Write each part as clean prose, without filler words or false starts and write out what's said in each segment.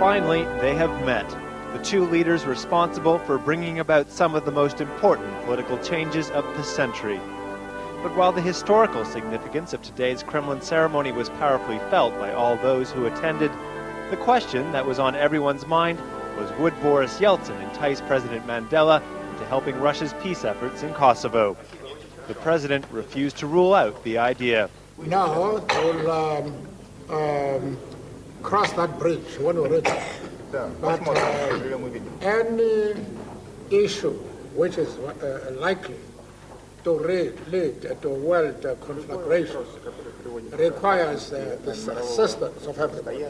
Finally, they have met. The two leaders responsible for bringing about some of the most important political changes of the century. But while the historical significance of today's Kremlin ceremony was powerfully felt by all those who attended, the question that was on everyone's mind was, would Boris Yeltsin entice President Mandela into helping Russia's peace efforts in Kosovo? The president refused to rule out the idea. Now we'll cross that bridge when we're ready. But any issue which is likely to lead to world conflagration requires the assistance of everybody.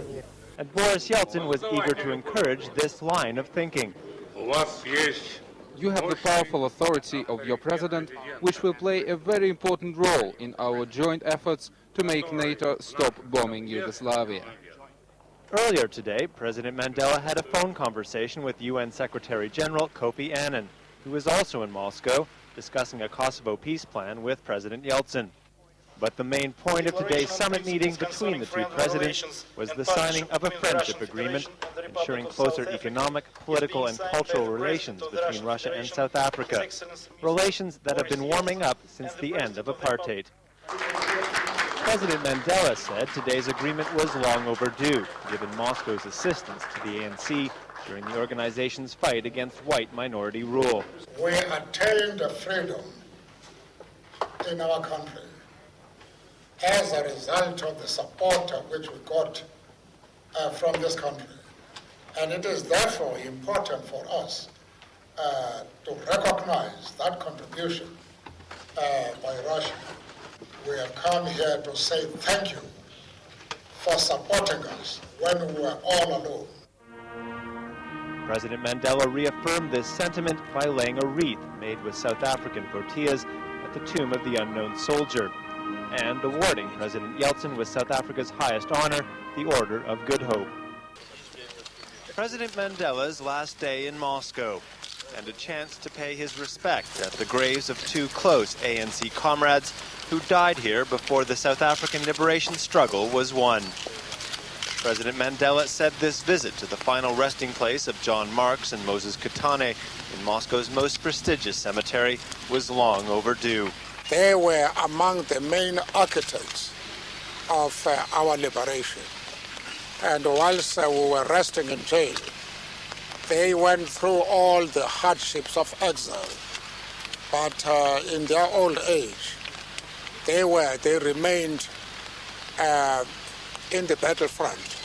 And Boris Yeltsin was eager to encourage this line of thinking. You have the powerful authority of your president, which will play a very important role in our joint efforts to make NATO stop bombing Yugoslavia. Earlier today, President Mandela had a phone conversation with UN Secretary General Kofi Annan, who was also in Moscow discussing a Kosovo peace plan with President Yeltsin. But the main point of today's summit meeting between the two presidents was the signing of a friendship agreement ensuring closer economic, political, and cultural relations between Russia and South Africa, relations that have been warming up since the end of apartheid. President Mandela said today's agreement was long overdue, given Moscow's assistance to the ANC during the organization's fight against white minority rule. We attained freedom in our country as a result of the support which we got from this country. And it is therefore important for us to recognize that contribution by Russia. We have come here to say thank you for supporting us when we were all alone. President Mandela reaffirmed this sentiment by laying a wreath made with South African tortillas at the tomb of the unknown soldier, and awarding President Yeltsin with South Africa's highest honor, the Order of Good Hope. President Mandela's last day in Moscow, and a chance to pay his respect at the graves of two close ANC comrades who died here before the South African liberation struggle was won. President Mandela said this visit to the final resting place of John Marks and Moses Kotane in Moscow's most prestigious cemetery was long overdue. They were among the main architects of our liberation. And whilst we were resting in jail, they went through all the hardships of exile. But in their old age, they remained in the battlefront.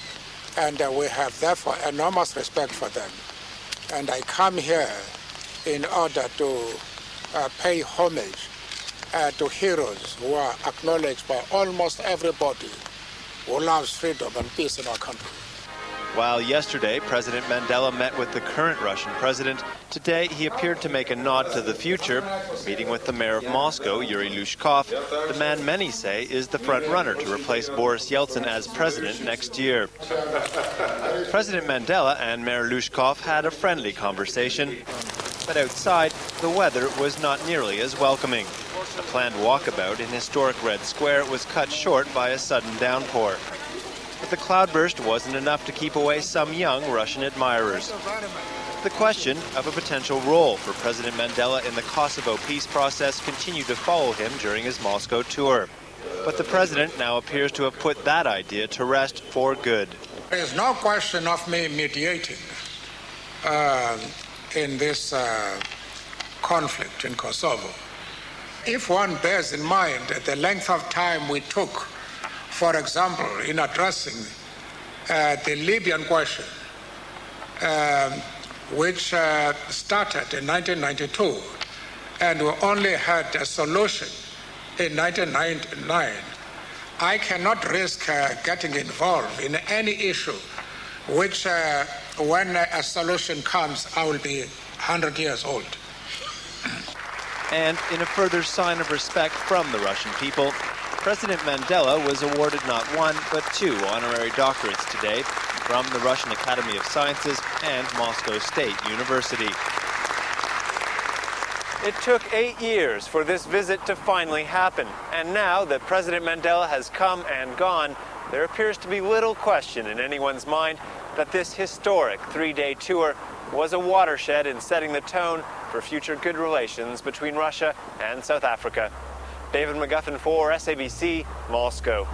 And we have therefore enormous respect for them. And I come here in order to pay homage to heroes who are acknowledged by almost everybody who loves freedom and peace in our country. While yesterday President Mandela met with the current Russian president, today he appeared to make a nod to the future, meeting with the mayor of Moscow, Yuri Lushkov, the man many say is the front runner to replace Boris Yeltsin as president next year. President Mandela and Mayor Lushkov had a friendly conversation, but outside the weather was not nearly as welcoming. A planned walkabout in historic Red Square was cut short by a sudden downpour. But the cloudburst wasn't enough to keep away some young Russian admirers. The question of a potential role for President Mandela in the Kosovo peace process continued to follow him during his Moscow tour. But the president now appears to have put that idea to rest for good. There is no question of me mediating in this conflict in Kosovo. If one bears in mind the length of time we took, for example, in addressing the Libyan question, which started in 1992, and we only had a solution in 1999, I cannot risk getting involved in any issue which, when a solution comes, I will be 100 years old. And in a further sign of respect from the Russian people, President Mandela was awarded not one, but two honorary doctorates today from the Russian Academy of Sciences and Moscow State University. It took 8 years for this visit to finally happen, and now that President Mandela has come and gone, there appears to be little question in anyone's mind that this historic three-day tour was a watershed in setting the tone for future good relations between Russia and South Africa. David McGuffin for SABC, Moscow.